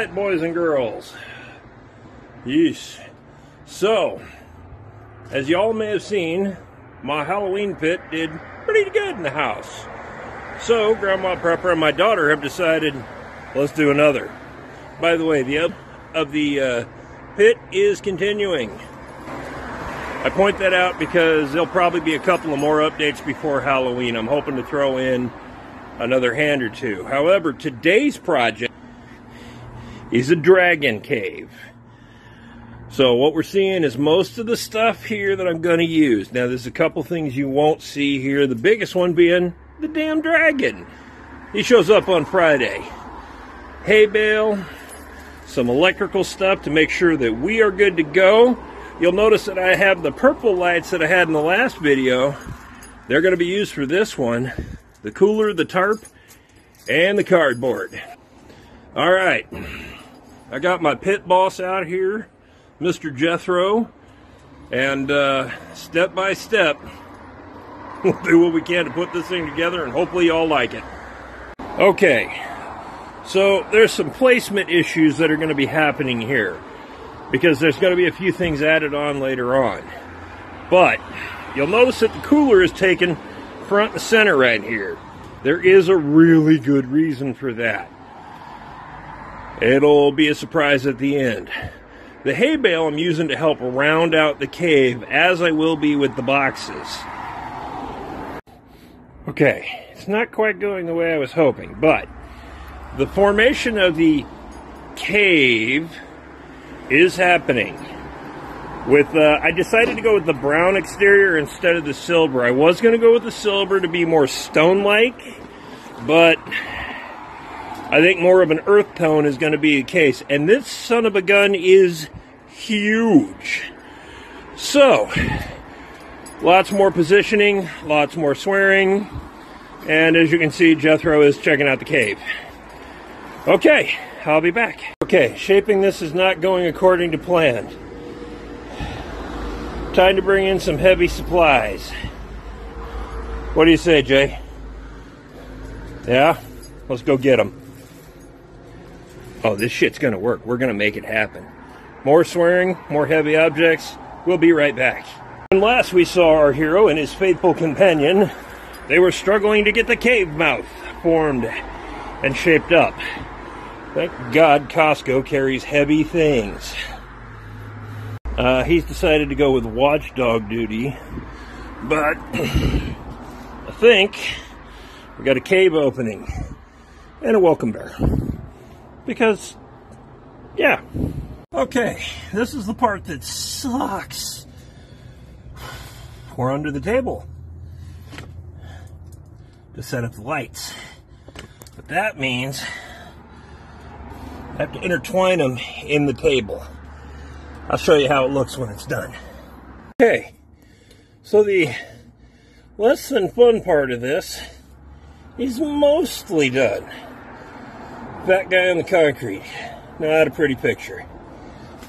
Alright, boys and girls. Yeesh. So, as y'all may have seen, my Halloween pit did pretty good in the house. So, Grandma Prepper and my daughter have decided, let's do another. By the way, the up of the pit is continuing. I point that out because there'll probably be a couple of more updates before Halloween. I'm hoping to throw in another hand or two. However, today's project is a dragon cave. So what we're seeing is most of the stuff here that I'm going to use. Now there's a couple things you won't see here. The biggest one being the damn dragon. He shows up on Friday. Hay bale, some electrical stuff to make sure that we are good to go. You'll notice that I have the purple lights that I had in the last video. They're going to be used for this one. The cooler, the tarp, and the cardboard. Alright, I got my pit boss out here, Mr. Jethro, and step by step, we'll do what we can to put this thing together, and hopefully y'all like it. Okay, so there's some placement issues that are going to be happening here, because there's going to be a few things added on later on. But you'll notice that the cooler is taken front and center right here. There is a really good reason for that. It'll be a surprise at the end. The hay bale I'm using to help round out the cave, as I will be with the boxes. Okay, it's not quite going the way I was hoping, but the formation of the cave is happening. I decided to go with the brown exterior instead of the silver. I was going to go with the silver to be more stone-like, but I think more of an earth tone is going to be the case. And this son of a gun is huge. So, lots more positioning, lots more swearing, and as you can see, Jethro is checking out the cave. Okay, I'll be back. Okay, shaping this is not going according to plan. Time to bring in some heavy supplies. What do you say, Jay? Yeah? Let's go get them. Oh, this shit's gonna work. We're gonna make it happen. More swearing, more heavy objects. We'll be right back. And last we saw our hero and his faithful companion, they were struggling to get the cave mouth formed and shaped up. Thank God Costco carries heavy things. He's decided to go with watchdog duty, but I think we got a cave opening and a welcome bear. Because, yeah. Okay, this is the part that sucks. We're under the table to set up the lights. But that means I have to intertwine them in the table. I'll show you how it looks when it's done. Okay, so the less than fun part of this is mostly done. That guy on the concrete. Not a pretty picture.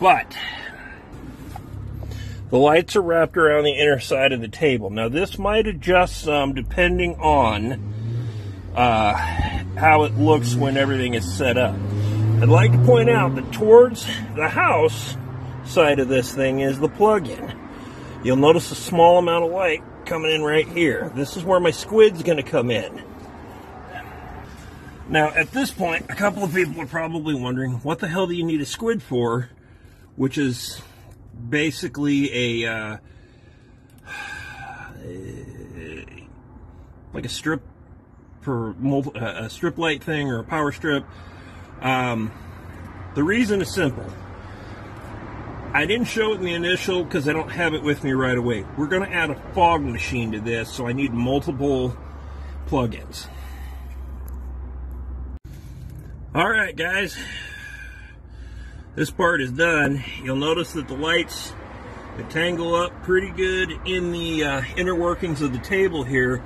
But the lights are wrapped around the inner side of the table. Now this might adjust some depending on how it looks when everything is set up. I'd like to point out that towards the house side of this thing is the plug-in. You'll notice a small amount of light coming in right here. This is where my squid's going to come in. Now, at this point, a couple of people are probably wondering, what the hell do you need a squid for? Which is basically like a strip for a strip light thing or a power strip. The reason is simple. I didn't show it in the initial because I don't have it with me right away. We're going to add a fog machine to this, so I need multiple plugins. Alright guys, this part is done. You'll notice that the lights tangle up pretty good in the inner workings of the table here,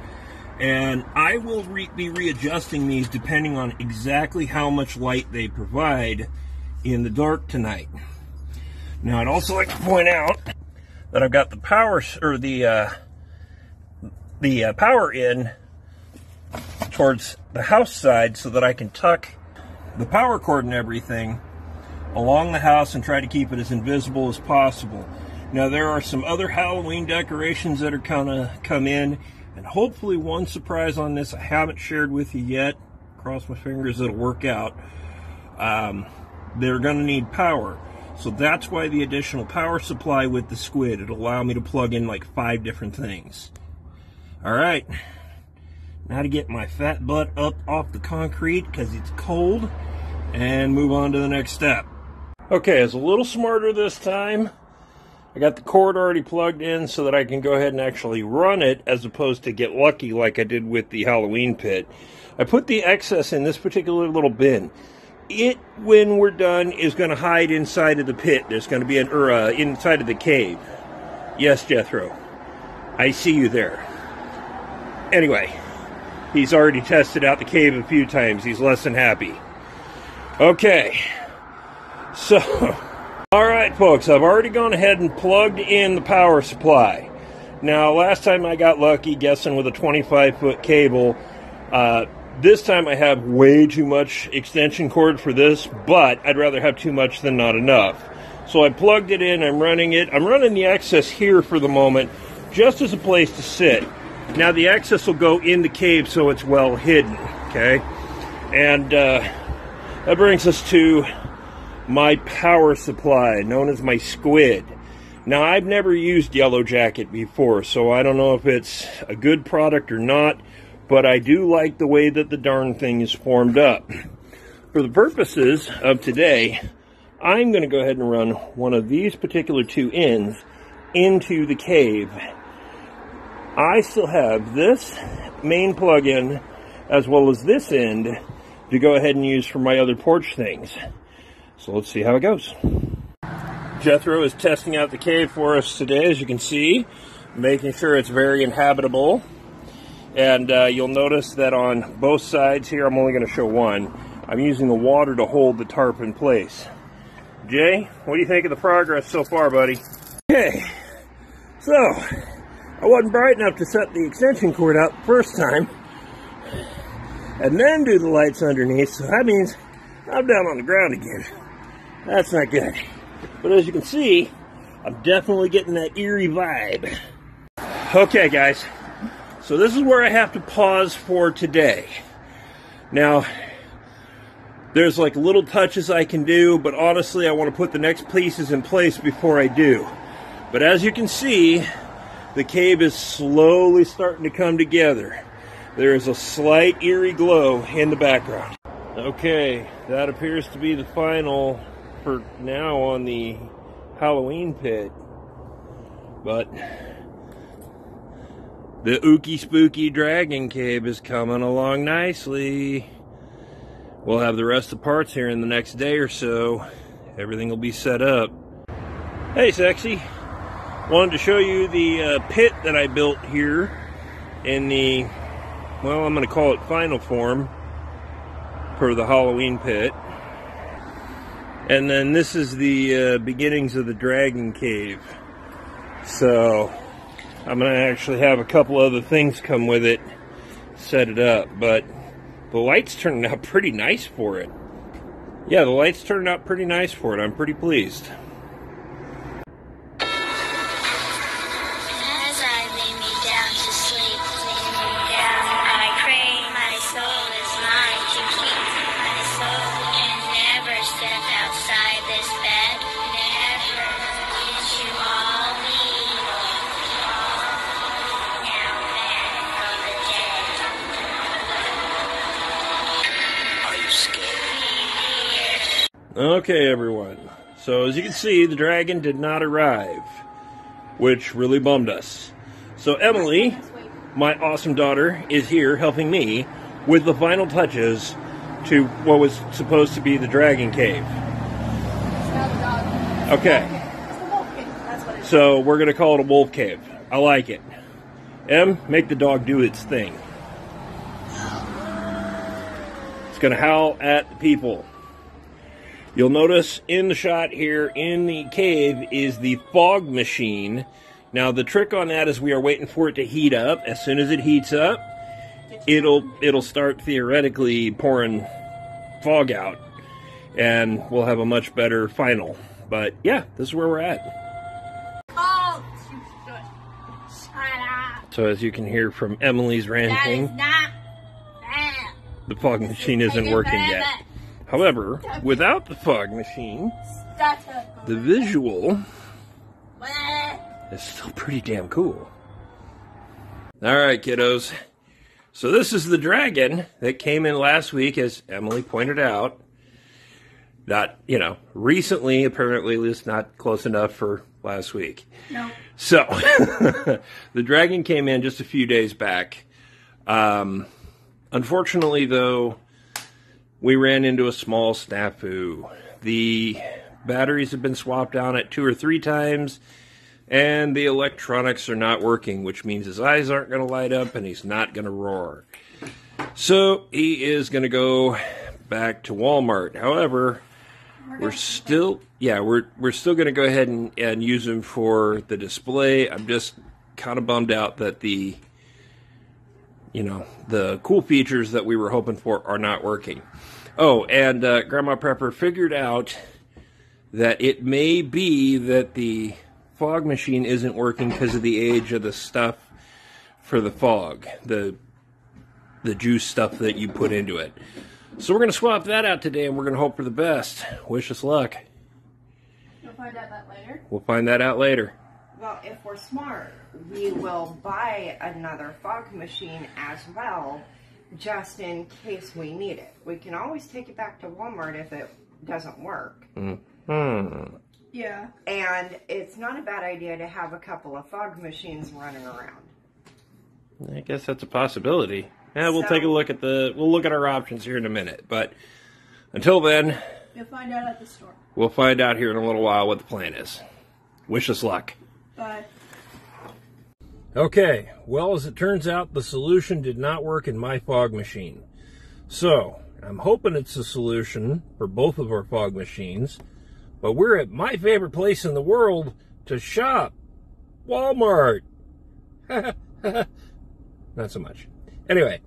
and I will be readjusting these depending on exactly how much light they provide in the dark tonight. Now I'd also like to point out that I've got the power, or the power in towards the house side so that I can tuck the power cord and everything along the house and try to keep it as invisible as possible. Now there are some other Halloween decorations that are gonna come in, and hopefully one surprise on this I haven't shared with you yet. Cross my fingers it'll work out. They're gonna need power. So that's why the additional power supply with the squid. It'll allow me to plug in like 5 different things. Alright, now to get my fat butt up off the concrete because it's cold, and move on to the next step. Okay, I was a little smarter this time. I got the cord already plugged in so that I can go ahead and actually run it as opposed to get lucky like I did with the Halloween pit. I put the excess in this particular little bin. It, when we're done, is going to hide inside of the pit. There's going to be inside of the cave. Yes, Jethro. I see you there. Anyway, he's already tested out the cave a few times. He's less than happy. Okay. So, alright folks, I've already gone ahead and plugged in the power supply. Now, last time I got lucky guessing with a 25-foot cable. This time I have way too much extension cord for this, but I'd rather have too much than not enough. So I plugged it in, I'm running it. I'm running the excess here for the moment, just as a place to sit. Now the excess will go in the cave so it's well hidden, okay? And that brings us to my power supply, known as my squid. Now, I've never used Yellow Jacket before, so I don't know if it's a good product or not, but I do like the way that the darn thing is formed up. For the purposes of today, I'm going to go ahead and run one of these particular 2 ends into the cave. I still have this main plug-in as well as this end to go ahead and use for my other porch things. So let's see how it goes. Jethro is testing out the cave for us today, as you can see, making sure it's very inhabitable. And you'll notice that on both sides here, I'm only going to show one, I'm using the water to hold the tarp in place. Jay, what do you think of the progress so far, buddy? Okay, so I wasn't bright enough to set the extension cord out the first time and then do the lights underneath, so that means I'm down on the ground again. That's not good. But as you can see, I'm definitely getting that eerie vibe. Okay, guys. So this is where I have to pause for today. Now, there's like little touches I can do, but honestly, I want to put the next pieces in place before I do. But as you can see, the cave is slowly starting to come together. There is a slight eerie glow in the background. Okay, that appears to be the final for now on the Halloween pit, but the ooky spooky dragon cave is coming along nicely. We'll have the rest of the parts here in the next day or so. Everything will be set up. Hey sexy, wanted to show you the pit that I built here in the, well, I'm going to call it final form for the Halloween pit. And then this is the beginnings of the dragon cave. So I'm going to actually have a couple other things come with it, set it up. But the lights turned out pretty nice for it. Yeah, the lights turned out pretty nice for it. I'm pretty pleased. Okay, everyone. So as you can see, the dragon did not arrive, which really bummed us. So Emily, my awesome daughter, is here helping me with the final touches to what was supposed to be the dragon cave. Okay. So we're going to call it a wolf cave. I like it. Em, make the dog do its thing. It's going to howl at the people. You'll notice in the shot here in the cave is the fog machine. Now the trick on that is we are waiting for it to heat up. As soon as it heats up, it'll start theoretically pouring fog out. and we'll have a much better final. But yeah, this is where we're at. Oh, shut up. So as you can hear from Emily's ranting, That is not fair. the fog machine isn't working yet. However, without the fog machine, the visual is still pretty damn cool. Alright, kiddos. So this is the dragon that came in last week, as Emily pointed out. Not, recently, apparently, it's not close enough for last week. No. So, the dragon came in just a few days back. Unfortunately, though, we ran into a small snafu. The batteries have been swapped out at 2 or 3 times, and the electronics are not working, which means his eyes aren't going to light up and he's not going to roar. So he is going to go back to Walmart. However, we're still going to go ahead and use him for the display. I'm just kind of bummed out that the cool features that we were hoping for are not working. Oh, and Grandma Prepper figured out that it may be that the fog machine isn't working because of the age of the stuff for the fog, the juice stuff that you put into it. So we're going to swap that out today, and we're going to hope for the best. Wish us luck. We'll find out that later. We'll find that out later. Well, if we're smart, we will buy another fog machine as well, just in case we need it. We can always take it back to Walmart if it doesn't work. Mm-hmm. Yeah. And it's not a bad idea to have a couple of fog machines running around. I guess that's a possibility. Yeah, we'll take a look at we'll look at our options here in a minute. But until then, You'll find out at the store. We'll find out here in a little while what the plan is. Wish us luck. Bye. Okay, well, as it turns out, the solution did not work in my fog machine. So, I'm hoping it's a solution for both of our fog machines. But we're at my favorite place in the world to shop. Walmart. Not so much. Anyway,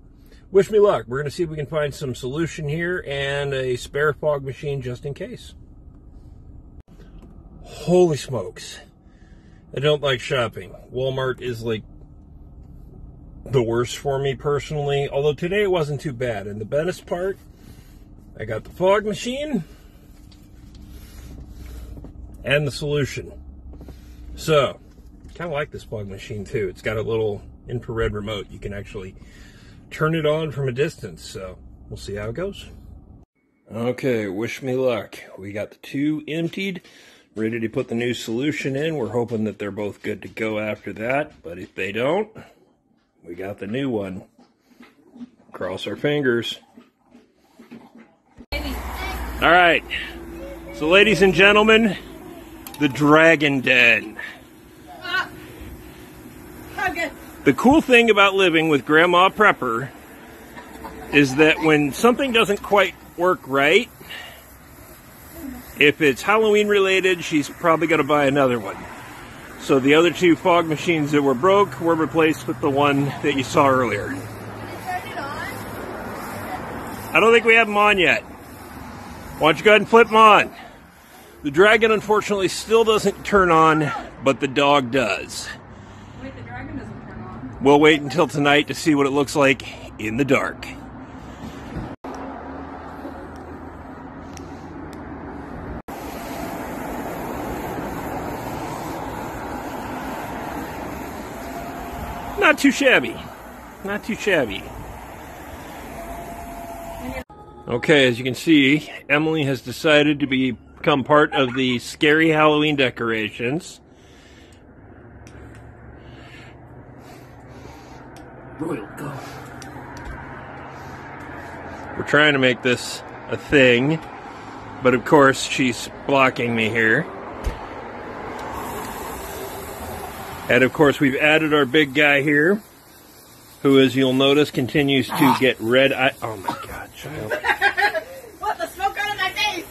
wish me luck. We're going to see if we can find some solution here and a spare fog machine just in case. Holy smokes. I don't like shopping. Walmart is like the worst for me personally. Although today it wasn't too bad. And the best part, I got the fog machine and the solution. So, kind of like this fog machine too. It's got a little infrared remote. You can actually turn it on from a distance. So, we'll see how it goes. Okay, wish me luck. We got the 2 emptied, ready to put the new solution in. We're hoping that they're both good to go after that. But if they don't, we got the new one. Cross our fingers. Alright, so ladies and gentlemen, the Dragon Den. The cool thing about living with Grandma Prepper is that when something doesn't quite work right, if it's Halloween related, she's probably going to buy another one. So the other 2 fog machines that were broke were replaced with the one that you saw earlier. Did you turn it on? I don't think we have them on yet. Why don't you go ahead and flip them on? The Dragon unfortunately still doesn't turn on, but the dog does. Wait, the dragon doesn't turn on. We'll wait until tonight to see what it looks like in the dark. Not too shabby. Not too shabby. Okay, as you can see, Emily has decided to become part of the scary Halloween decorations. Royal go. We're trying to make this a thing, but of course she's blocking me here. And of course we've added our big guy here, who, as you'll notice, continues to get red eye. Oh my God, child. What, the smoke out of my face?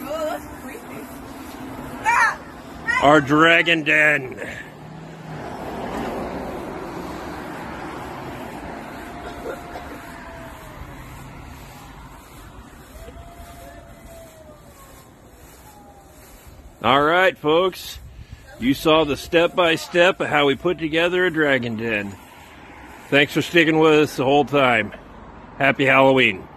Oh, that's creepy. Our Dragon Den. All right, folks. You saw the step-by-step of how we put together a dragon den. Thanks for sticking with us the whole time. Happy Halloween.